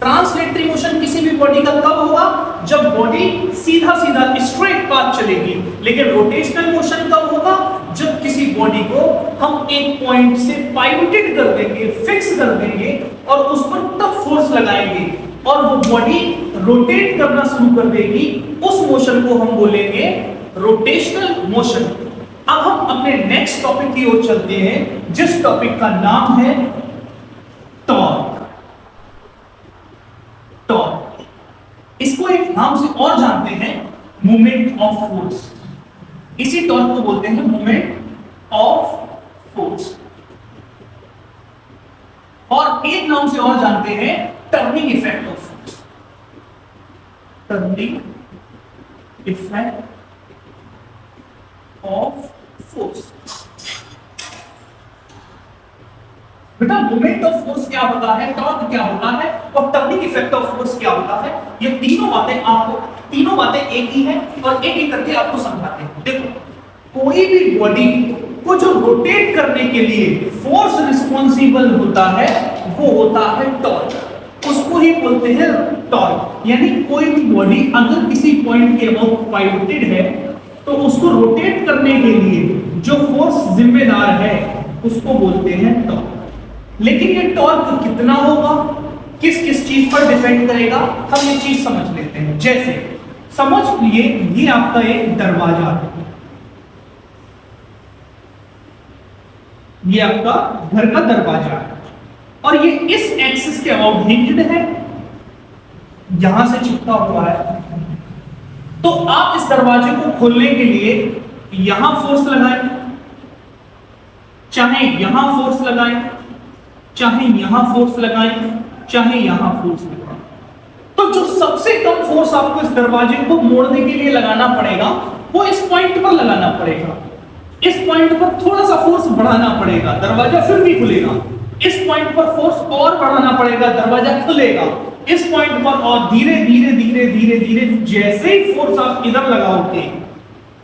Translatory motion किसी भी body का कब होगा, जब बॉडी सीधा सीधा स्ट्रेट पाथ चलेगी। लेकिन रोटेशनल मोशन कब होगा, जब किसी बॉडी को हम एक पॉइंट से पाइवोटेड कर देंगे, फिक्स कर देंगे और उस पर तब फोर्स लगाएंगे और वो बॉडी रोटेट करना शुरू कर देगी। उस मोशन को हम बोलेंगे रोटेशनल मोशन। अब हम अपने नेक्स्ट टॉपिक की ओर चलते हैं, जिस टॉपिक का नाम है टॉर्क। टॉर्क, इसको एक नाम से और जानते हैं, मूवमेंट ऑफ फोर्स। इसी टॉर्क को बोलते हैं मूवमेंट ऑफ फोर्स। और एक नाम से और जानते हैं turning effect of force. Turning effect of force. बेटा मूवमेंट ऑफ फोर्स क्या होता है, टॉर्क क्या होता है और टर्निंग इफेक्ट ऑफ फोर्स क्या होता है, ये तीनों बातें एक ही है और एक एक करके आपको समझाते हैं। देखो, कोई भी बॉडी को जो रोटेट करने के लिए फोर्स रिस्पॉन्सिबल होता है वो होता है टॉर्क। उसको ही बोलते हैं टॉर्क। यानी कोई भी बॉडी अगर किसी पॉइंट के अबाउट पाइवोटेड है तो उसको रोटेट करने के लिए जो फोर्स जिम्मेदार है उसको बोलते हैं टॉर्क। लेकिन ये टॉर्क कितना होगा, किस किस चीज पर डिपेंड करेगा, हम ये चीज समझ लेते हैं। जैसे समझ लिए ये आपका एक दरवाजा है, ये आपका घर का दरवाजा है और ये इस एक्सिस के अबाउट हिंज्ड है, यहां से चिपका हुआ है। तो आप इस दरवाजे को खोलने के लिए यहां फोर्स लगाएं, चाहे यहां फोर्स लगाएं, चाहे यहां फोर्स लगाएं, चाहे यहां फोर्स लगाएं। तो जो सबसे कम फोर्स आपको इस दरवाजे को मोड़ने के लिए लगाना पड़ेगा वो इस पॉइंट पर लगाना पड़ेगा। इस पॉइंट पर थोड़ा सा फोर्स बढ़ाना पड़ेगा, दरवाजा फिर भी खुलेगा। इस पॉइंट पर फोर्स और बढ़ाना पड़ेगा, दरवाजा खुलेगा। इस पॉइंट पर और धीरे धीरे धीरे धीरे धीरे जैसे ही फोर्स आप इधर लगाओगे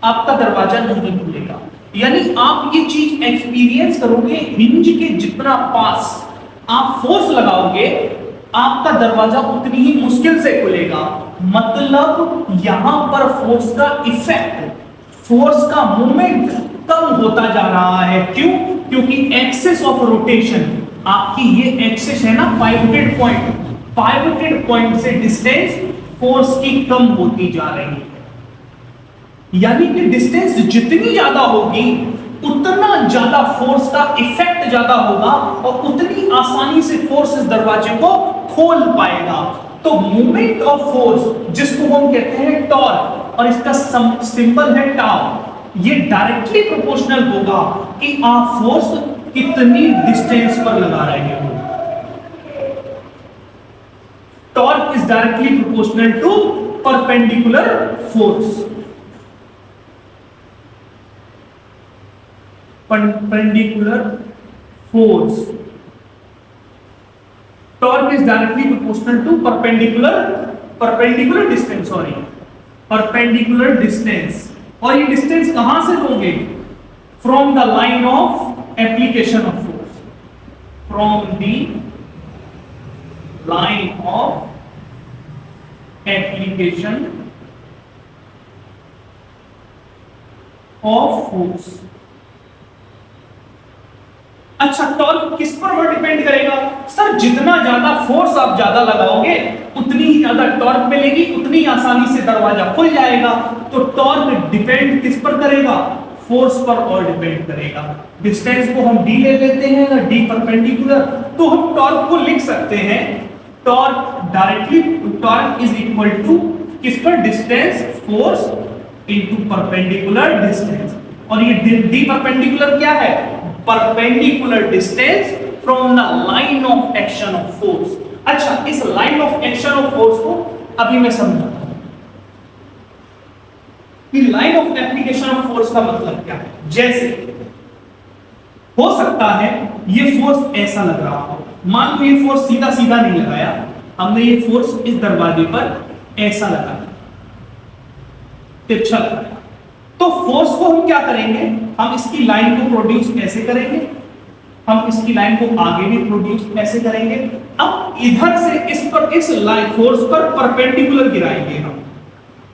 आपका दरवाजा नहीं खुलेगा। यानी आप ये चीज एक्सपीरियंस करोगे, हिंज के जितना पास आप फोर्स लगाओगे आपका दरवाजा उतनी ही मुश्किल से खुलेगा। मतलब यहां पर फोर्स का इफेक्ट, फोर्स का मूवमेंट कम होता जा रहा है। क्यों? क्योंकि एक्सिस ऑफ रोटेशन, आपकी ये एक्सिस है ना पाइवोटेड पॉइंट, पाइवोटेड पॉइंट से डिस्टेंस फोर्स की कम होती जा रही है। यानी कि डिस्टेंस जितनी ज्यादा होगी उतना ज्यादा फोर्स का इफेक्ट ज्यादा होगा और उतनी आसानी से फोर्स इस दरवाजे को खोल पाएगा। तो मूवमेंट ऑफ फोर्स जिसको हम कहते हैं टॉर्क और इसका सिंबल है टाउ, ये डायरेक्टली प्रोपोर्शनल होगा कि आप फोर्स कितनी डिस्टेंस पर लगा रहे हो। Torque is directly proportional to perpendicular force. Perpendicular force. Torque is directly proportional to perpendicular distance. Perpendicular distance. और ये distance कहां से लोगे? From the line of application of force. From the line of application of force. अच्छा, torque किस पर depend करेगा? Sir जितना ज्यादा फोर्स आप ज्यादा लगाओगे उतनी ही ज्यादा टॉर्क मिलेगी, उतनी आसानी से दरवाजा खुल जाएगा। तो टॉर्क डिपेंड किस पर करेगा? फोर्स पर और डिपेंड करेगा। डिस्टेंस को हम d ले लेते हैं ना, d परपेंडिकुलर, तो हम टॉर्क को लिख सकते हैं torque directly, torque is equal to किस पर? Distance force into perpendicular distance. और ये d परपेंडिकुलर क्या है? perpendicular distance from the line of action of force। अच्छा, इस line of action of force को अभी मैं समझाता हूं कि line of application of force का मतलब क्या है। जैसे हो सकता है ये फोर्स ऐसा लग रहा हो, मान लो ये फोर्स सीधा सीधा नहीं लगाया, हमने ये फोर्स इस दरवाजे पर ऐसा लगाया, तिरछा लगाया। तो फोर्स को हम क्या करेंगे? हम इसकी लाइन को प्रोड्यूस कैसे करेंगे? हम इसकी लाइन को आगे भी प्रोड्यूस ऐसे करेंगे। अब इधर से इस लाइन फोर्स पर परपेंडिकुलर गिराएंगे हम।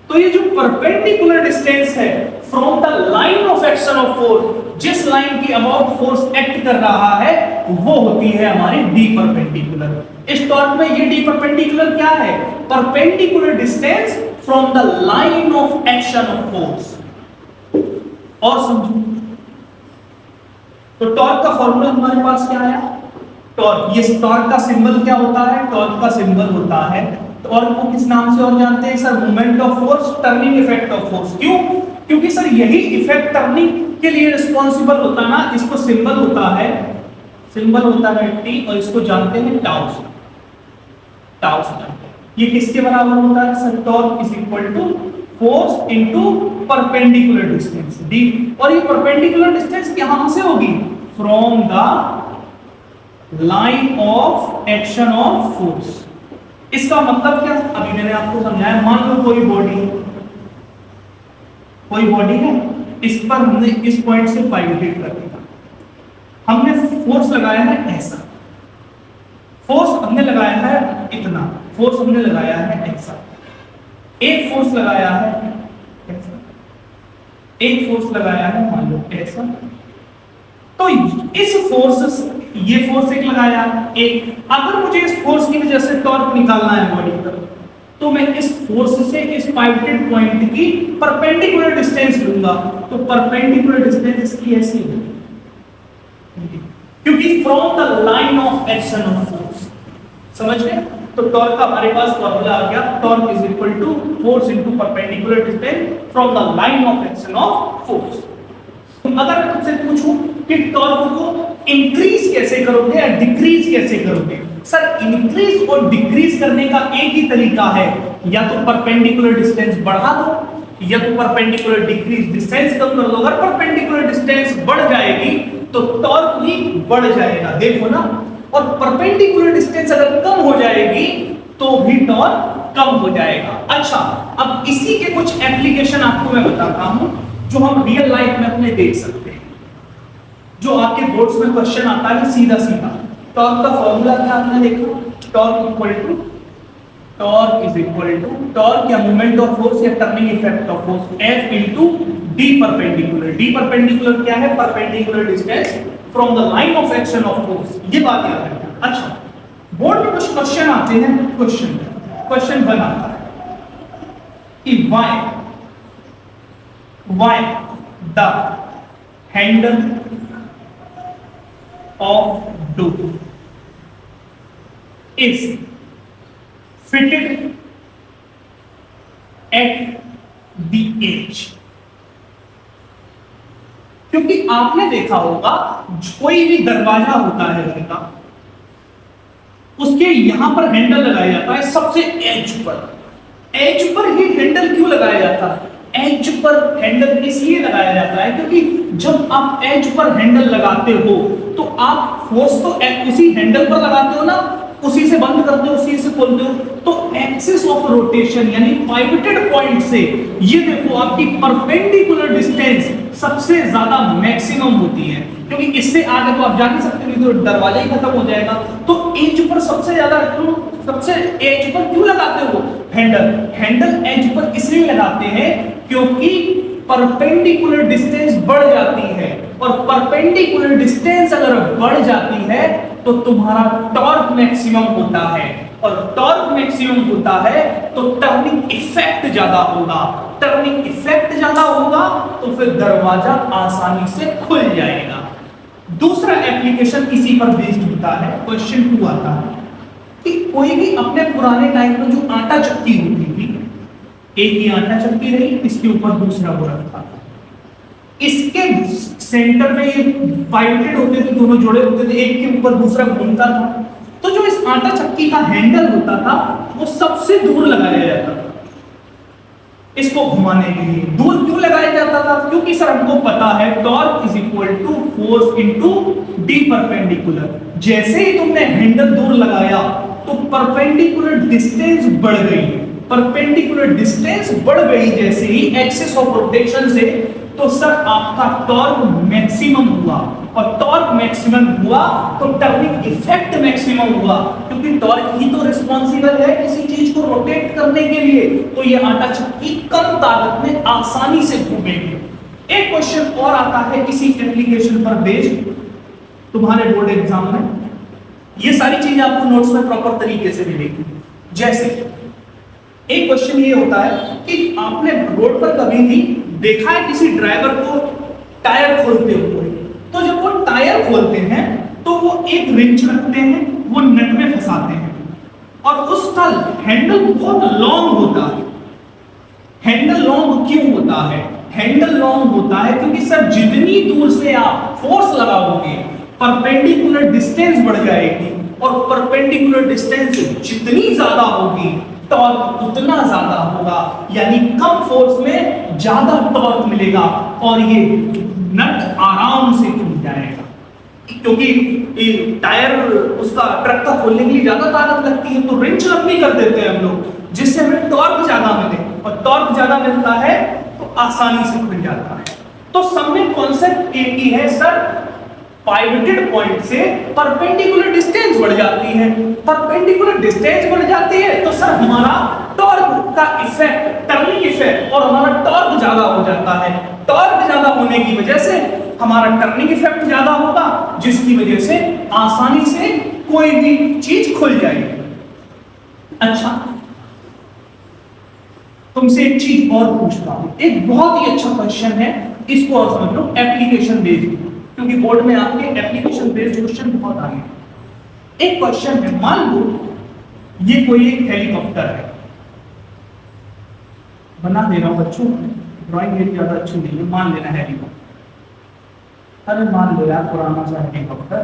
तो ये जो परपेंडिकुलर डिस्टेंस है from the line of action of force, जिस लाइन की अबाउट फोर्स एक्ट कर रहा है वो होती है हमारी डी परपेंडिकुलर। इस टॉर्क में ये डी परपेंडिकुलर क्या है? Perpendicular distance from the line of action of force. और समझो तो टॉर्क का फॉर्मूला हमारे पास क्या आया? टॉर्क, ये टॉर्क का सिंबल क्या होता है? टॉर्क का सिंबल होता है, टॉर्क को किस नाम से और जानते हैं sir? Moment of force, turning effect of force. क्यों? क्योंकि सर यही इफेक्ट टर्निंग के लिए रिस्पॉन्सिबल होता है ना। इसको सिंबल होता है टी, और इसको जानते हैं टाउ से। टाउ से जानते हैं ये किसके बराबर होता है sir? Torque is equal to force into perpendicular distance D. और ये परपेंडिकुलर डिस्टेंस कहां से होगी? From the line of action of force. इसका मतलब क्या? अभी मैंने आपको समझाया। मान लो कोई बॉडी है, इस पर हमने इस पॉइंट से पाइवोटेट कर दिया, हमने फोर्स लगाया है ऐसा, फोर्स हमने लगाया है इतना, फोर्स हमने लगाया है ऐसा, एक फोर्स लगाया है ऐसा, एक फोर्स लगाया है मान लो ऐसा। तो इस फोर्स, ये फोर्स एक लगाया एक, अगर मुझे इस फोर्स की वजह से टॉर्क निकालना है बॉडी पर, तो मैं इस फोर्स से इस पाइवोटेड पॉइंट की परपेंडिकुलर डिस्टेंस लूंगा। तो परपेंडिकुलर डिस्टेंस इसकी ऐसी होगी, क्योंकि from the line of action of force. समझ गए? तो टॉर्क का हमारे पास फॉर्मूला आ गया, torque is equal to force into perpendicular distance from the line of action of force. अगर मैं तुमसे पूछूं कि टॉर्क को इंक्रीज कैसे करोगे या डिक्रीज कैसे करोगे? सर इंक्रीज और डिक्रीज करने का एक ही तरीका है, या तो परपेंडिकुलर डिस्टेंस बढ़ा दो या तो परपेंडिकुलर डिक्रीज डिस्टेंस कम कर दो। अगर परपेंडिकुलर डिस्टेंस बढ़ जाएगी तो टॉर्क भी बढ़ जाएगा, देखो ना। और परपेंडिकुलर डिस्टेंस अगर कम हो जाएगी तो भी टॉर्क कम हो जाएगा। अच्छा, अब इसी के कुछ एप्लीकेशन आपको मैं बताता हूं जो हम रियल लाइफ में अपने देख सकते हैं, जो आपके बोर्ड्स में क्वेश्चन आता है सीधा सीधा। टॉर्क का फॉर्मूला क्या आपने देखा? Torque is equal to torque या मोमेंट ऑफ फोर्स या turning effect of force F into D perpendicular. D perpendicular क्या है? Perpendicular distance from the line of action of force. ये बात याद रखना। अच्छा, बोर्ड में कुछ क्वेश्चन आते हैं। क्वेश्चन 1 आता है कि why the handle of door is fitted at the edge। क्योंकि आपने देखा होगा कोई भी दरवाजा होता है घर का, उसके यहां पर हैंडल लगाया जाता है सबसे एज पर। एज पर ही हैंडल क्यों लगाया जाता है? एज पर हैंडल इसलिए लगाया जाता है क्योंकि जब आप एज पर हैंडल लगाते हो तो आप फोर्स तो उसी हैंडल पर लगाते हो ना, उसी से बंद करते हो, उसी से खोलते हो। तो एक्सिस ऑफ रोटेशन यानी पाइवोटेड पॉइंट से ये देखो आपकी परपेंडिकुलर डिस्टेंस सबसे ज्यादा मैक्सिमम होती है, क्योंकि इससे आगे तो आप जा नहीं सकते, तो दरवाजा ही खत्म हो जाएगा। तो एज पर सबसे ज्यादा, सबसे एज पर क्यों लगाते हो हैंडल एज पर इसलिए लगाते हैं क्योंकि परपेंडिकुलर डिस्टेंस बढ़ जाती है, और परपेंडिकुलर डिस्टेंस अगर बढ़ जाती है तो तुम्हारा टॉर्क मैक्सिमम होता है, और टॉर्क मैक्सिमम होता है तो टर्निंग इफेक्ट ज्यादा होगा। टर्निंग इफेक्ट ज्यादा होगा तो फिर दरवाजा आसानी से खुल जाएगा। दूसरा एप्लीकेशन इसी पर बेस्ड होता है। क्वेश्चन 2 आता है कि कोई भी अपने पुराने टाइम में जो आटा चक्की होती थी, एक ही आटा चक्की रही, इसके ऊपर दूसरा वो रखा, इसके सेंटर में ये पाइवोटेड होते थे, दोनों जोड़े होते थे, एक के ऊपर दूसरा घूमता था। तो जो इस आटा चक्की का हैंडल होता था वो सबसे दूर लगाया जाता था इसको घुमाने के लिए। दूर क्यों लगाया जाता था? क्योंकि सर हमको पता है torque is equal to force into D perpendicular. जैसे ही तुमने हैंडल दूर लगाया तो परपेंडिकुलर डिस्टेंस बढ़ गई। परपेंडिकुलर डिस्टेंस बढ़ गई जैसे ही एक्सिस ऑफ रोटेशन से, तो सर आपका टॉर्क मैक्सिमम हुआ, और टॉर्क मैक्सिमम हुआ तो टर्निंग इफेक्ट मैक्सिमम हुआ, क्योंकि टॉर्क ही तो रिस्पॉन्सिबल है किसी चीज को रोटेट करने के लिए। तो ये आटा चक्की कम ताकत में आसानी से घूमेगी। एक क्वेश्चन और आता है किसी एप्लीकेशन पर बेस्ड तुम्हारे बोर्ड एग्जाम में, ये सारी चीजें आपको नोट्स में प्रॉपर तरीके से मिलेगी। जैसे एक क्वेश्चन ये होता है कि आपने रोड पर कभी भी देखा है किसी ड्राइवर को टायर खोलते हुए, तो जब वो टायर खोलते हैं तो वो एक रिंच रखते हैं, वो नट में फंसाते हैं, और उसका हैंडल बहुत लॉन्ग होता है। हैंडल लॉन्ग क्यों होता है? हैंडल लॉन्ग होता है क्योंकि सर जितनी दूर से आप फोर्स लगाओगे परपेंडिकुलर डिस्टेंस बढ़ जाएगी, और परपेंडिकुलर डिस्टेंस जितनी ज्यादा होगी टॉर्क उतना ज्यादा होगा, यानी कम फोर्स में ज्यादा टॉर्क मिलेगा, और ये नट आराम से खुल जाएगा। क्योंकि टायर उसका ट्रक का खोलने के लिए ज्यादा ताकत लगती है, तो रिंच लंबी कर देते हैं हम लोग, जिससे हमें टॉर्क ज्यादा मिले, और टॉर्क ज्यादा मिलता है तो आसानी से खुल जाता है। तो सब में कॉन्सेप्ट एक ही है सर, पाइवटेड पॉइंट से परपेंडिकुलर डिस्टेंस बढ़ जाती है, परपेंडिकुलर डिस्टेंस बढ़ जाती है तो सर हमारा टॉर्क का इफेक्ट, टर्निंग इफेक्ट, और हमारा टॉर्क ज्यादा हो जाता है। टॉर्क ज्यादा होने की वजह से हमारा टर्निंग इफेक्ट ज्यादा होगा, जिसकी वजह से आसानी से कोई भी चीज खुल जाएगी। अच्छा, तुमसे एक चीज और पूछता हूं, एक बहुत ही अच्छा क्वेश्चन है, इसको और समझ लो, एप्लीकेशन बेस्ड, क्योंकि बोर्ड में आपके एप्लीकेशन बेस्ड क्वेश्चन बहुत आए हैं। एक क्वेश्चन है, मान लो ये कोई एक हेलीकॉप्टर है, बना दे रहा हूं बच्चों, ड्राइंग मेरी ज्यादा अच्छी नहीं है, मान लेना हेलीकॉप्टर। अरे मान लो यार पुराना सा हेलीकॉप्टर,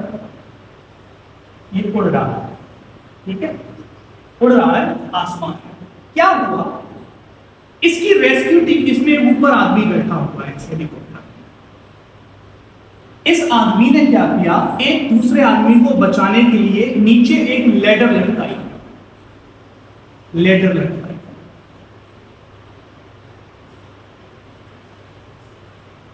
ये उड़ रहा है, ठीक है, उड़ रहा है आसमान में। क्या हुआ, इसकी रेस्क्यू टीम, इसमें ऊपर आदमी बैठा हुआ है इस हेलीकॉप्टर, इस आदमी ने क्या किया, एक दूसरे आदमी को बचाने के लिए नीचे एक लेडर लटकाई, लेडर लटकाई,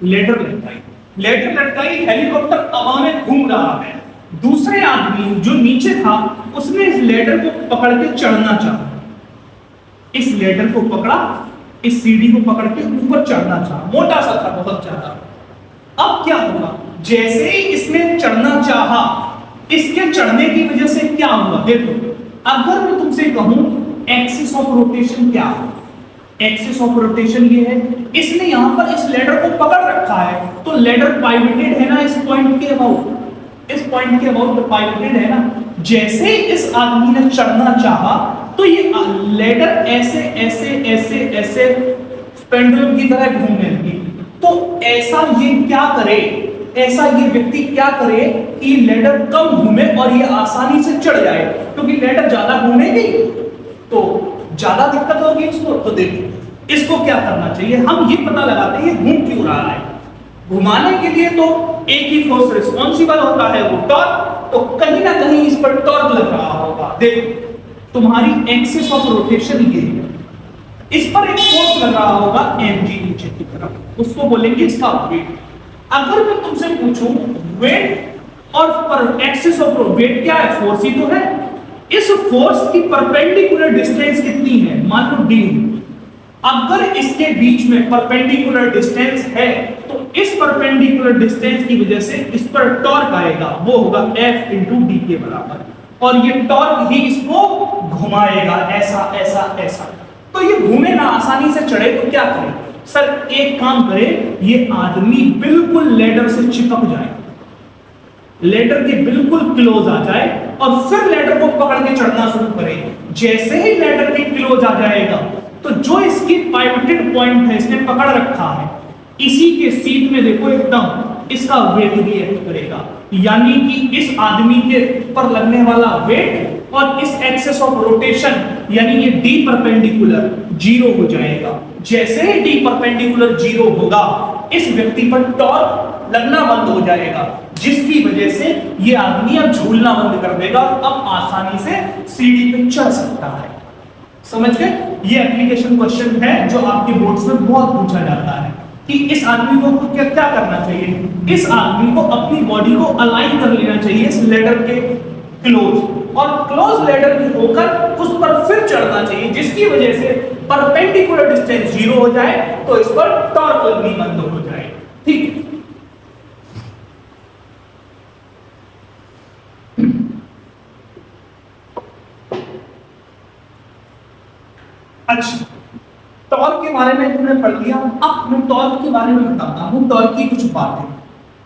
लेडर लटकाई, लेडर लटकाई, हेलीकॉप्टर हवा में घूम रहा है। दूसरे आदमी जो नीचे था उसने इस लेडर को पकड़ के चढ़ना चाहा, इस लेडर को पकड़ा, इस सीढ़ी को पकड़ के ऊपर चढ़ना चाहा, मोटा सा था बहुत ज्यादा। अब क्या होगा, जैसे ही इसने चढ़ना चाहा, इसके चढ़ने की वजह से क्या हुआ, देखो, अगर मैं तुमसे कहूं एक्सिस ऑफ रोटेशन क्या है, एक्सिस ऑफ रोटेशन ये है, इसने यहां पर इस लेडर को पकड़ रखा है, तो लेडर पाइवटेड है ना, इस पॉइंट के अबाउट, इस पॉइंट के अबाउट पाइवटेड है ना। जैसे इस आदमी ने चढ़ना चाहा तो ये लेडर ऐसे ऐसे ऐसे ऐसे पेंडुलम की तरह घूमने लगी। तो ऐसा ये क्या करे, ऐसा ये व्यक्ति क्या करे कि लेडर कम घूमे और ये आसानी से चढ़ जाए, क्योंकि लेडर ज्यादा घूमेगी तो ज्यादा दिक्कत होगी इसको। तो देखो इसको क्या करना चाहिए, हम ये पता लगाते हैं घूम क्यों रहा है। घुमाने के लिए तो एक ही फोर्स रिस्पॉन्सिबल होता है, वो टॉर्क, तो कहीं ना कहीं इस पर टॉर्क लग रहा होगा। देखो तुम्हारी एक्सिस ऑफ रोटेशन ये है, इस पर एक फोर्स लग रहा होगा mg नीचे की तरफ, उसको बोलेंगे इसका वेट। अगर मैं तुमसे पूछूं वेट और पर एक्सिस ऑफ वेट क्या है, फोर्स ही तो है। इस फोर्स की परपेंडिकुलर डिस्टेंस कितनी है, मान लो d। अगर इसके बीच में परपेंडिकुलर डिस्टेंस है तो इस परपेंडिकुलर डिस्टेंस की वजह से इस पर टॉर्क आएगा, वो होगा F × d के बराबर, और ये टॉर्क ही इसको घुमाएगा ऐसा ऐसा ऐसा। तो ये घूमे ना, आसानी से चढ़े, तो क्या करें सर, एक काम करें, ये आदमी बिल्कुल लेडर से चिपक जाए, लेडर के बिल्कुल क्लोज आ जाए, और फिर लेडर को पकड़ के चढ़ना शुरू करें। जैसे ही लेडर के क्लोज आ जाएगा तो जो इसकी पाइवटेड पॉइंट है, इसने पकड़ रखा है, इसी के सीट में देखो एकदम इसका वेट रिएक्ट करेगा, यानी कि इस आदमी के पर लगने वाला वेट और इस एक्सिस ऑफ रोटेशन यानी ये d परपेंडिकुलर 0 हो जाएगा। जैसे ही d परपेंडिकुलर 0 होगा, इस व्यक्ति पर टॉर्क लगना बंद हो जाएगा, जिसकी वजह से ये आदमी अब झूलना बंद कर देगा, अब आसानी से सीढ़ी पे चढ़ सकता है। समझ गए? ये एप्लीकेशन क्वेश्चन है जो आपके बोर्ड्स में बहुत पूछा जाता है। कि इस आदमी को क्या क्या करना चाहिए, इस आदमी को अपनी बॉडी को अलाइन कर लेना चाहिए इस लेडर के क्लोज, और क्लोज लेडर के होकर उस पर फिर चढ़ना चाहिए, जिसकी वजह से परपेंडिकुलर डिस्टेंस 0 हो जाए तो इस पर टॉर्क लगनी बंद हो जाए। ठीक है, अच्छा टॉर्क के बारे में तुमने पढ़ लिया। अब मैं टॉर्क के बारे में बताता हूं, टॉर्क की कुछ बातें।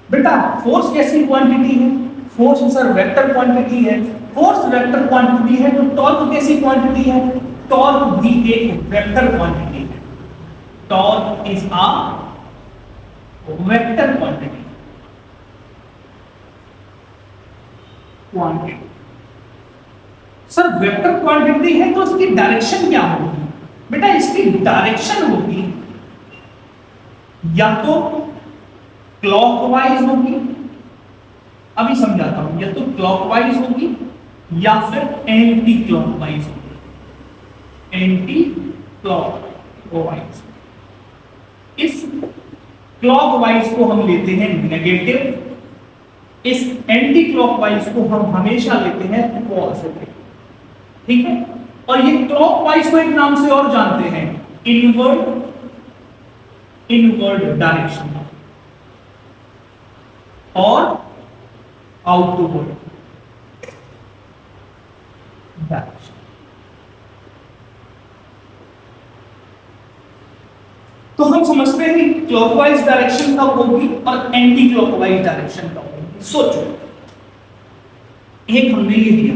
बेटा फोर्स कैसी क्वांटिटी है, फोर्स सर वेक्टर क्वांटिटी है, फोर्स वेक्टर क्वांटिटी है तो टॉर्क कैसी क्वांटिटी है, टॉर्क भी एक वेक्टर क्वांटिटी है, torque is a vector quantity. Sir vector quantity है तो इसकी डायरेक्शन क्या होगी, बेटा इसकी डायरेक्शन होगी या तो क्लॉकवाइज होगी, अभी समझाता हूं, या तो क्लॉकवाइज होगी या फिर एंटी क्लॉकवाइज होगी, एंटी क्लॉकवाइज। इस क्लॉकवाइज को हम लेते हैं नेगेटिव, इस एंटी क्लॉकवाइज को हम हमेशा लेते हैं पॉजिटिव। ठीक है, और ये क्लॉकवाइज को एक नाम से और जानते हैं, इनवर्ड डायरेक्शन और आउटवर्ड डायरेक्शन। तो हम समझते हैं कि क्लॉकवाइज डायरेक्शन कब होगी और एंटी क्लॉकवाइज डायरेक्शन कब होगी। सोचो, एक हमने ये दिया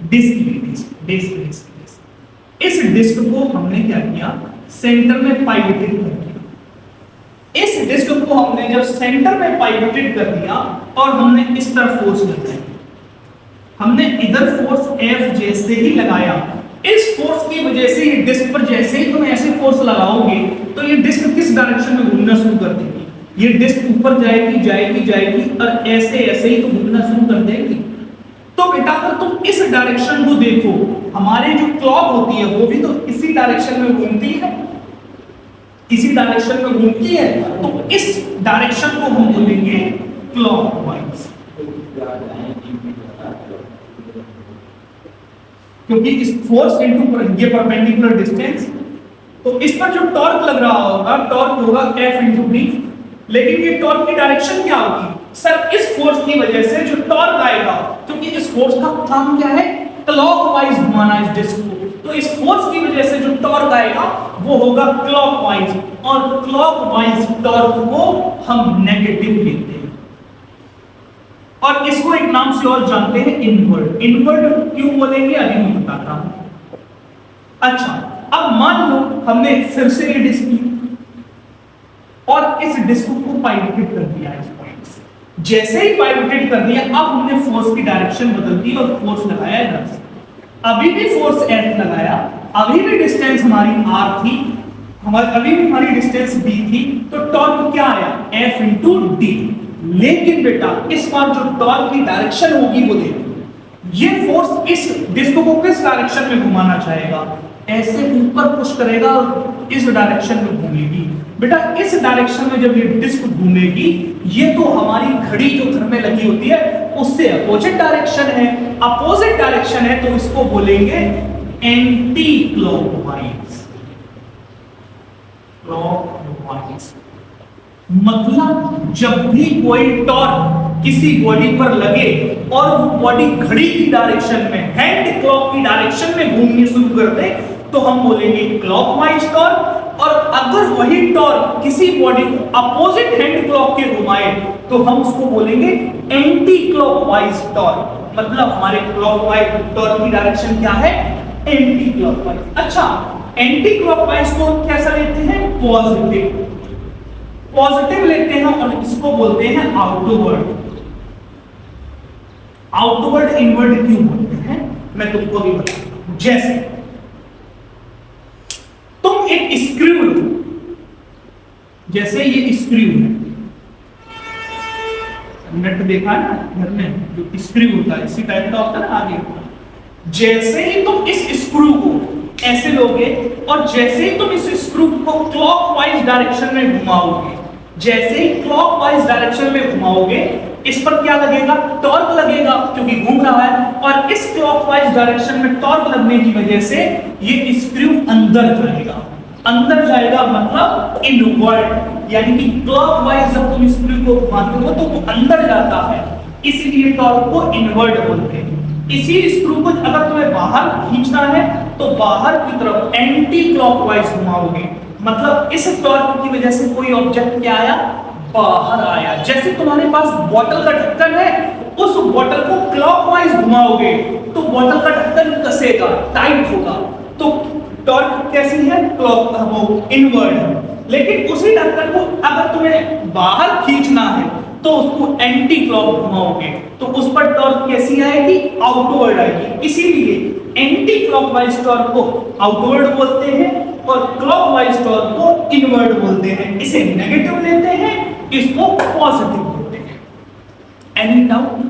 डिस्क, इस डिस्क को हमने क्या किया, सेंटर में पाइवोटेड कर दिया। इस डिस्क को हमने जब सेंटर में पाइवोटेड कर दिया और हमने इस तरफ फोर्स लगाया, हमने इधर फोर्स F जैसे ही लगाया, इस फोर्स की वजह से ये डिस्क पर जैसे ही तुम ऐसे फोर्स लगाओगे तो ये डिस्क किस डायरेक्शन में घूमना शुरू कर देगी, ये डिस्क ऊपर जाएगी जाएगी जाएगी और ऐसे ऐसे ही तो घूमना शुरू कर देगी। तो बेटा अगर तुम इस डायरेक्शन को देखो, हमारे जो क्लॉक होती है वो भी तो इसी डायरेक्शन में घूमती है, इसी डायरेक्शन में घूमती है, तो इस डायरेक्शन को हम बोलेंगे क्लॉकवाइज, क्योंकि इस फोर्स इनटू ये परपेंडिकुलर डिस्टेंस, तो इस पर जो टॉर्क लग रहा होगा, टॉर्क होगा F इनटू d, लेकिन ये टॉर्क की डायरेक्शन क्या होगी, सर इस फोर्स की वजह से जो टॉर्क आएगा, क्योंकि इस फोर्स का काम क्या है, क्लॉकवाइज घुमाना इस डिस्क को, तो इस फोर्स की वजह से जो टॉर्क आएगा वो होगा क्लॉकवाइज, और क्लॉकवाइज टॉर्क को हम नेगेटिव लेते हैं, और इसको एक नाम से और जानते हैं इनवर्ड। इनवर्ड क्यों बोलेंगे अभी मैं बताता हूं। अच्छा अब मान लो हमने फिर से ये डिस्क ली और इस डिस्क को पाइवोटेड कर दिया इस पॉइंट से, जैसे ही पाइवोटेड कर दिया अब हमने फोर्स की डायरेक्शन बदल दी और फोर्स लगाया इधर से, अभी भी फोर्स F लगाया, अभी भी डिस्टेंस हमारी R थी, अभी भी हमारी डिस्टेंस D थी, तो टॉर्क क्या आया F इनटू D। लेकिन बेटा इस बार जो टॉर्क की डायरेक्शन होगी वो देखो, ये फोर्स इस डिस्क को किस डायरेक्शन में घुमाना चाहेगा, ऐसे ऊपर पुश करेगा और इस डायरेक्शन में घूमेगी। बेटा इस डायरेक्शन में जब ये डिस्क घूमेगी, ये तो हमारी घड़ी जो घर में लगी होती है उससे अपोजिट डायरेक्शन है, अपोजिट डायरेक्शन है, तो इसको बोलेंगे एंटी क्लॉकवाइज। क्लॉकवाइज मतलब जब भी कोई टॉर्क किसी बॉडी पर लगे और वो बॉडी घड़ी की डायरेक्शन में, हैंड क्लॉक की डायरेक्शन में घूमनी शुरू कर दे तो हम बोलेंगे क्लॉकवाइज टॉर्क, और अगर वही टॉर्क किसी बॉडी को अपोजिट हैंड क्लॉक के घुमाए तो हम उसको बोलेंगे एंटी क्लॉकवाइज टॉर्क। मतलब हमारे क्लॉकवाइज टॉर्क की डायरेक्शन क्या है, एंटी क्लॉकवाइज। अच्छा एंटी क्लॉकवाइज को कैसा लेते हैं, पॉजिटिव, पॉजिटिव लेते हैं और इसको बोलते हैं आउटवर्ड। आउटवर्ड इनवर्ड क्यों बोलते हैं मैं तुमको भी बताता हूं। जैसे तुम एक स्क्रू लो, जैसे ये स्क्रू है, नट देखा है ना घर में जो स्क्रू होता है, इसी टाइप का होता है ना आगे। जैसे ही तुम इस स्क्रू को ऐसे लोगे और जैसे ही तुम इस स्क्रू को क्लॉकवाइज डायरेक्शन में घुमाओगे जैसे क्लॉकवाइज डायरेक्शन में घुमाओगे, इस पर क्या लगेगा, टॉर्क लगेगा क्योंकि घूम रहा है, और इस क्लॉकवाइज डायरेक्शन में टॉर्क लगने की वजह से ये स्क्रू अंदर जाएगा। अंदर जाएगा मतलब इनवर्ड, यानी कि क्लॉकवाइज जब तुम स्क्रू को घुमाते हो तो वो अंदर जाता है, इसीलिए टॉर्क को इनवर्ड बोलते हैं। इसी स्क्रू को अगर तुम्हें बाहर खींचना है तो बाहर की तरफ एंटी क्लॉकवाइज घुमाओगे, मतलब इस टॉर्क की वजह से कोई ऑब्जेक्ट क्या आया, बाहर आया। जैसे तुम्हारे पास बोतल का ढक्कन है, उस बोतल को क्लॉकवाइज घुमाओगे तो बोतल का ढक्कन कसेगा, टाइट होगा, तो टॉर्क कैसी है, क्लॉक वो इनवर्ड है। लेकिन उसी ढक्कन को अगर तुम्हें बाहर खींचना है तो उसको एंटी क्लॉक घुमाओगे तो उस पर टॉर्क कैसी आएगी, आउटवर्ड आएगी। इसीलिए एंटी क्लॉकवाइज टॉर्क को आउटवर्ड बोलते हैं और क्लॉकवाइज टॉर्क को इनवर्ड बोलते हैं। इसे नेगेटिव लेते हैं, इसको पॉजिटिव बोलते हैं। Any doubt?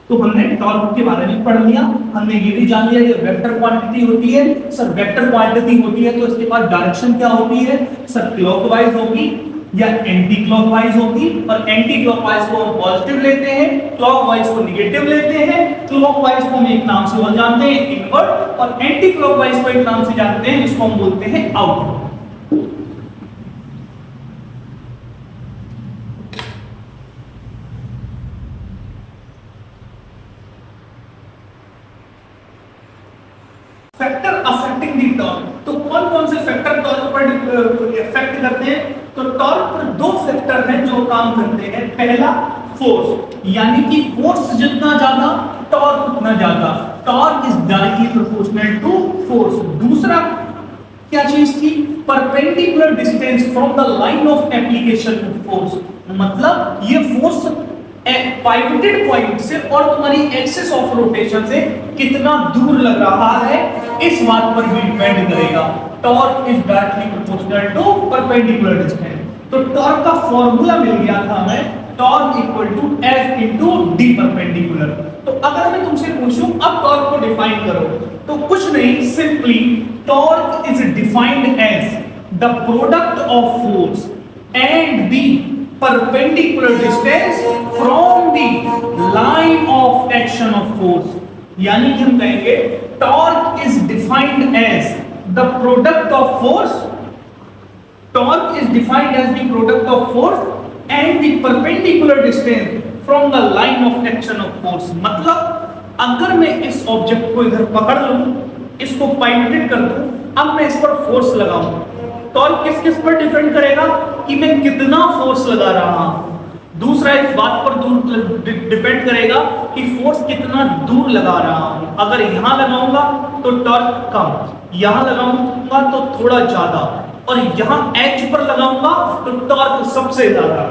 तो हमने टॉर्क के बारे में पढ़ लिया, हमने ये भी जान लिया ये वेक्टर क्वांटिटी होती है। सर वेक्टर क्वांटिटी होती है तो इसके पास डायरेक्शन क्या होती है, सर क्लॉकवाइज होगी या एंटी क्लॉकवाइज होगी, और एंटी क्लॉकवाइज को हम पॉजिटिव लेते हैं, क्लॉकवाइज को नेगेटिव लेते हैं। क्लॉकवाइज को हम एक नाम से और जानते हैं, इनवर्ड, और एंटी क्लॉकवाइज को एक नाम से जानते हैं, जिसको हम बोलते हैं आउटवर्ड। फैक्टर अफेक्टिंग दी टॉर्क, तो कौन कौन से फैक्टर टॉर्क पर इफेक्ट करते हैं, तो टॉर्क पर दो फैक्टर हैं जो काम करते हैं। पहला फोर्स, यानी कि फोर्स जितना ज्यादा टॉर्क उतना ज्यादा, torque is directly proportional to force. दूसरा क्या चीज थी, perpendicular distance from the line of application of force, मतलब ये फोर्स पाइवटेड पॉइंट से और तुम्हारी एक्सिस ऑफ रोटेशन से कितना दूर लग रहा है, इस बात पर भी डिपेंड करेगा। Torque is directly proportional to perpendicular distance. तो टॉर्क का फॉर्मूला मिल गया था हमें, torque equal to F into D perpendicular. तो अगर मैं तुमसे पूछूं अब टॉर्क को डिफाइन करो, तो कुछ नहीं, simply torque is defined as the product of force and the perpendicular distance from the line of action of force, यानी कि हम कहेंगे torque is defined as the product of force, torque is defined as the product of force and the perpendicular distance from the line of action of force। मतलब अगर मैं इस object को इधर पकड़ लूं, इसको पाइवटेड कर दूं, अब मैं इस पर फोर्स लगाऊं, टॉर्क किस किस पर डिपेंड करेगा कि मैं कितना फोर्स लगा रहा हूं। दूसरा इस बात पर डिपेंड करेगा कि फोर्स कितना दूर लगा रहा हूं। अगर यहां लगाऊंगा तो टॉर्क कम, यहां लगाऊंगा तो थोड़ा ज्यादा, और यहां एच पर लगाऊंगा तो टॉर्क सबसे ज्यादा।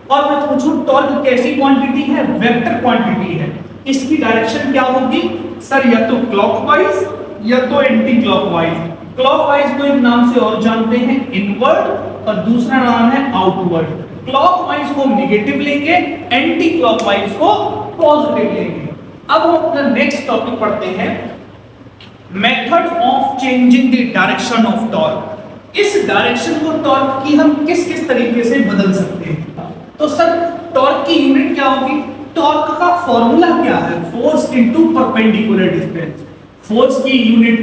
और मैं पूछूं टॉर्क कैसी क्वांटिटी है, वेक्टर क्वांटिटी है, इसकी डायरेक्शन क्या होगी, सर या तो क्लॉकवाइज या तो एंटी क्लॉकवाइज। क्लॉकवाइज को एक नाम से और जानते हैं, इनवर्ड, और दूसरा नाम है आउटवर्ड। क्लॉकवाइज को नेगेटिव लेंगे, एंटी क्लॉकवाइज को पॉजिटिव लेंगे। अब हम अपना नेक्स्ट टॉपिक पढ़ते हैं, method of changing the direction of torque. इस डायरेक्शन को टॉर्क की हम किस किस तरीके से बदल सकते हैं। तो सर टॉर्क की यूनिट क्या होगी, टॉर्क का फॉर्मूला क्या है, force into perpendicular distance. Force की यूनिट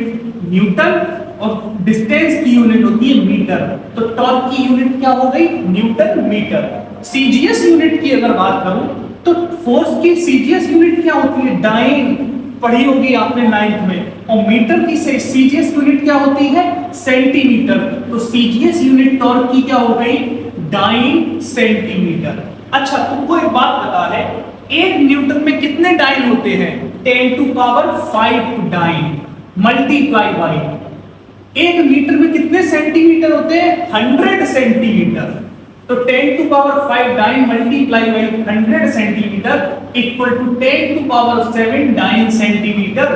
न्यूटन और डिस्टेंस की यूनिट होती है मीटर, तो टॉर्क की यूनिट क्या हो गई, न्यूटन मीटर। सीजीएस यूनिट की अगर बात करूं तो फोर्स की सीजीएस यूनिट क्या होती है, डाइन, पढ़ी होगी आपने 9th में, और मीटर की सीजीएस यूनिट क्या होती है, सेंटीमीटर। तो सीजीएस यूनिट टॉर्क की क्या हो गई, डाइन सेंटीमीटर। अच्छा तुमको एक बात पता है, एक न्यूटन में कितने डाइन होते हैं, 10 to power 5 dyne multiply by, एक मीटर में कितने सेंटीमीटर होते हैं, 100 सेंटीमीटर। तो 10 to power 5 dyne multiply by 100 centimetre equal to 10 to power 7 dyne centimetre.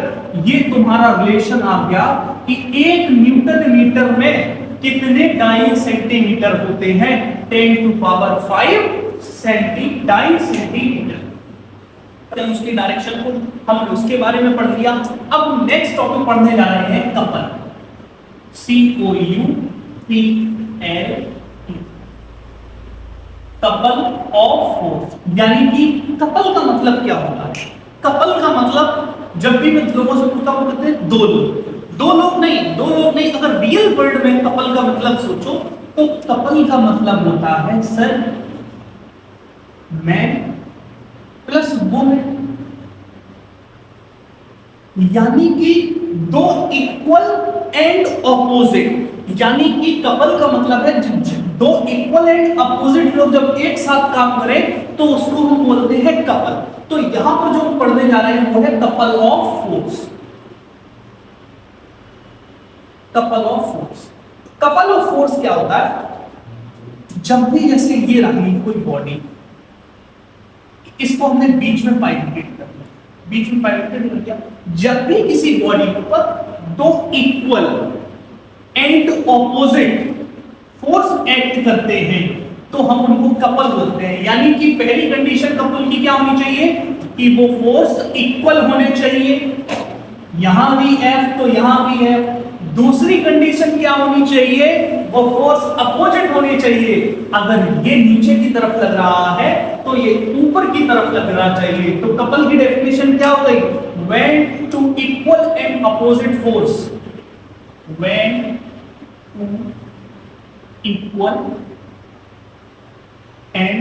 ये तुम्हारा रिलेशन आ गया कि एक न्यूटन मीटर में कितने डाइन सेंटीमीटर होते हैं, 10 टू पावर 5 डाइन सेंटीमीटर। उसकी डायरेक्शन को हम उसके बारे में पढ़ लिया। अब नेक्स्ट टॉपिक पढ़ने जा रहे हैं couple. COUPLE, couple of force. यानी कि कपल का मतलब क्या होता है? कपल का मतलब जब भी मैं लोगों से पूछता हूं कहते हैं दो लोग। दो लोग नहीं, अगर रियल वर्ल्ड में कपल का मतलब सोचो तो कपल का मतलब होता है सर मैन प्लस वुमेन। यानी कि दो इक्वल एंड ऑपोजिट। यानी कि कपल का मतलब है दो इक्वल एंड अपोजिट लोग जब एक साथ काम करें तो उसको हम बोलते हैं कपल। तो यहां पर जो हम पढ़ने जा रहे हैं वो है couple of force. Couple of force, couple of force क्या होता है? जब भी जैसे ये रही कोई बॉडी, इसको हमने बीच में पाइवोटेट कर दिया, बीच में पाइवोटेट कर दिया। जब भी किसी बॉडी पर दो equal and opposite force act करते हैं तो हम उनको कपल बोलते हैं। यानी कि पहली कंडीशन कपल की क्या होनी चाहिए कि वो फोर्स इक्वल होने चाहिए, यहां भी F तो यहां भी F। दूसरी कंडीशन क्या होनी चाहिए? वो फोर्स अपोजिट होनी चाहिए। अगर ये नीचे की तरफ लग रहा है तो ये ऊपर की तरफ लगना चाहिए। तो कपल की डेफिनेशन क्या हो गई? When two equal and opposite force, when two equal and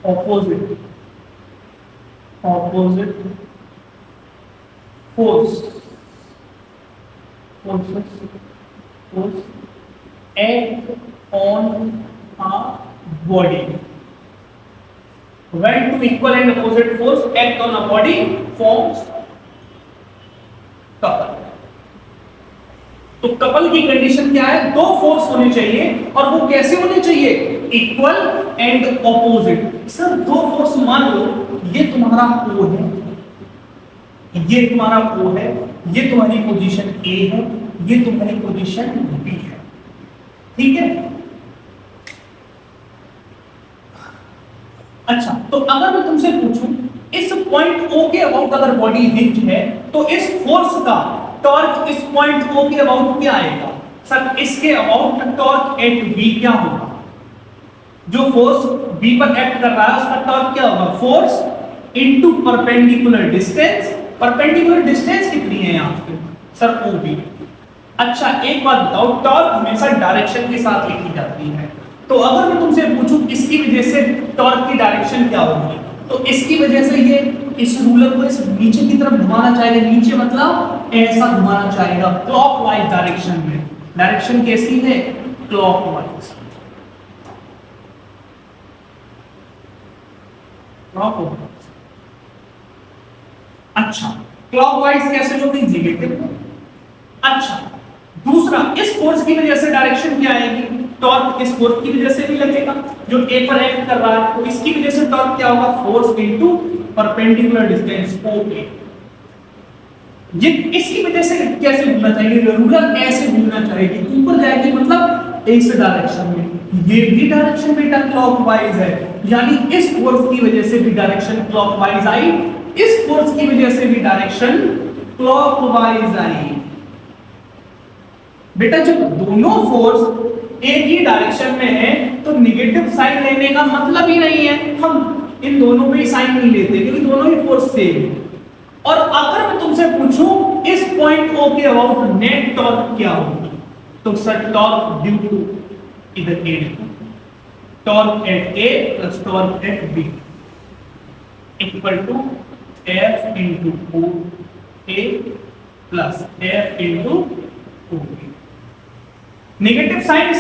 opposite force act on a body. When two equal and opposite force act on a body forms couple. तो कपल की condition क्या है? दो force होने चाहिए और वो कैसे होने चाहिए? Equal and opposite. सर दो फोर्स मान लो ये तुम्हारा O है, ये तुम्हारा O है, ये तुम्हारी पोजीशन A है, ये तुम्हारी पोजीशन B है, ठीक है? अच्छा, तो अगर मैं तुमसे पूछूं इस पॉइंट O के अबाउट अगर बॉडी हिंज है तो इस फोर्स का टॉर्क इस पॉइंट O के अबाउट क्या आएगा? सर इसके अबाउट टॉर्क एट B क्या होगा? जो फोर्स B पर एक्ट कर रहा है उसका टॉर्क क्या होगा? Force into perpendicular distance. Perpendicular distance कितनी है यहां पे? Sir OB। अच्छा एक बात बताओ, टॉर्क हमेशा डायरेक्शन के साथ लिखी जाती है, तो अगर मैं तुमसे पूछूं इसकी वजह से टॉर्क की डायरेक्शन क्या होगी, तो इसकी वजह से ये इस रूलर को इस नीचे की तरफ घुमाना चाहेगा। नीचे मतलब ऐसा घुमाना चाहेगा क्लॉकवाइज डायरेक्शन में। डायरेक्शन कैसी है? क्लॉकवाइज। क्लॉकवाइज। अच्छा क्लॉकवाइज कैसे होगी? नेगेटिव। अच्छा दूसरा, इस फोर्स की वजह से डायरेक्शन क्या आएगी? टॉर्क इस फोर्स की वजह से भी लगेगा जो ए पर एक्ट कर रहा है, तो इसकी वजह से टॉर्क क्या होगा? Force into perpendicular distance OA। ये इसकी वजह से कैसे घूमना चाहिए? रूलर ऐसे घूमना चाहिए, ऊपर जाएगी मतलब इस डायरेक्शन में। ये भी डायरेक्शन बेटा क्लॉकवाइज है, यानी इस फोर्स की वजह से भी डायरेक्शन क्लॉकवाइज आई, इस फोर्स की वजह से भी डायरेक्शन क्लॉकवाइज आई। बेटा जब दोनों फोर्स एक ही डायरेक्शन में है तो नेगेटिव साइन लेने का मतलब ही नहीं है, हम इन दोनों में ही साइन नहीं लेते क्योंकि दोनों ही फोर्स सेम है। और अगर मैं तुमसे पूछूं इस पॉइंट O के अबाउट नेट टॉर्क क्या होगी, तो सर टॉर्क ड्यू टू इधर A, torque at A plus torque at B equal to F into OA plus F into OB। Negative sign,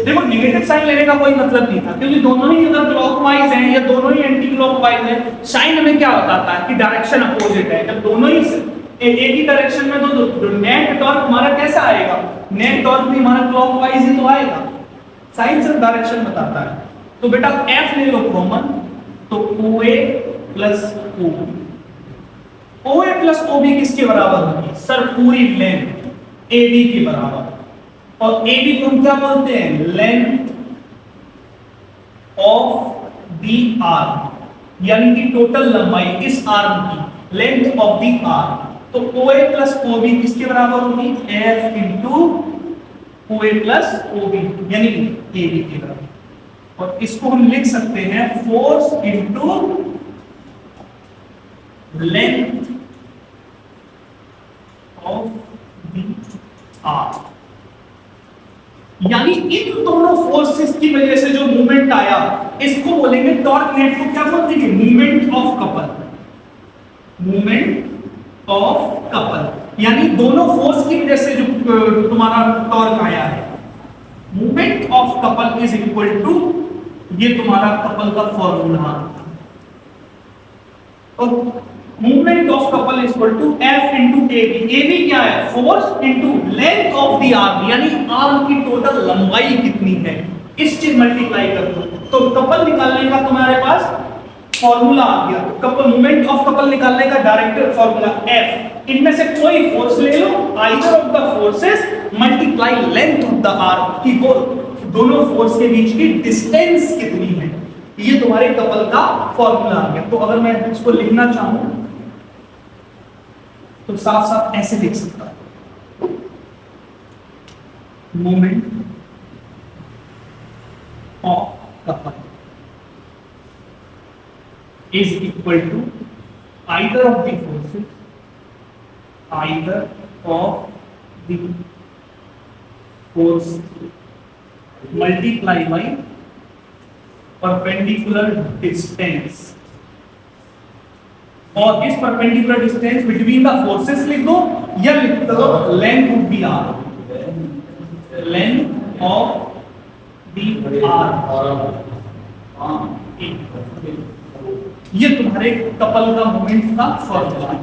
देखो नेगेटिव साइन लेने का कोई मतलब नहीं था क्योंकि दोनों ही अगर क्लॉकवाइज हैं या दोनों ही एंटी क्लॉकवाइज हैं, साइन में क्या बताता है कि डायरेक्शन अपोजिट है। जब दोनों ही एक ही डायरेक्शन में तो नेट टॉर्क हमारा कैसा आएगा? नेट टॉर्क भी हमारा क्लॉकवाइज ही तो आएगा, साइन सिर्फ डायरेक्शन बताता है। तो बेटा F ले लो कॉमन, तो OA plus OB। OA plus OB किसके बराबर होगी? सर पूरी लेंथ AB के बराबर, और AB को हम क्या बोलते हैं? लेंथ ऑफ द आर्म, यानी कि टोटल लंबाई इस आर्म की, लेंथ ऑफ द आर्म। तो OA प्लस OB किसके बराबर होगी? F into OA plus OB यानी AB के बराबर। और इसको हम लिख सकते हैं force into length of the arm, यानी इन दोनों फोर्सेस की वजह से जो मूवमेंट आया इसको बोलेंगे टॉर्क नेट को क्या बोलते हैं? Movement of couple, movement of couple, यानी दोनों फोर्स की वजह से जो तुम्हारा टॉर्क आया है। Movement of couple is equal to, ये तुम्हारा कपल का फॉर्मूला, और movement of couple is equal to F into AB। AB क्या है? Force into length of the arm, यानी आर्म की टोटल लंबाई कितनी है, इस चीज मल्टीप्लाई कर दो तो कपल निकालने का तुम्हारे पास फॉर्मूला आ गया। तो कपल, मूवमेंट ऑफ कपल निकालने का डायरेक्ट फॉर्मूला F, इनमें से कोई फोर्स ले लो, either of the forces multiply length of the arm, की दोनों फोर्स के बीच की डिस्टेंस कितनी है, ये तुम्हारे कपल का फॉर्मूला आ गया। तो अगर मैं इसको लिखना चाहूं तो साफ साफ ऐसे लिख सकता हूं, moment of couple is equal to either of the forces, either of the force multiply by perpendicular distance, और इस perpendicular distance between the forces लिख दो, या लिख दो length would be R, length of the arm, ये तुम्हारे couple का मोमेंट का फॉर्मूला है।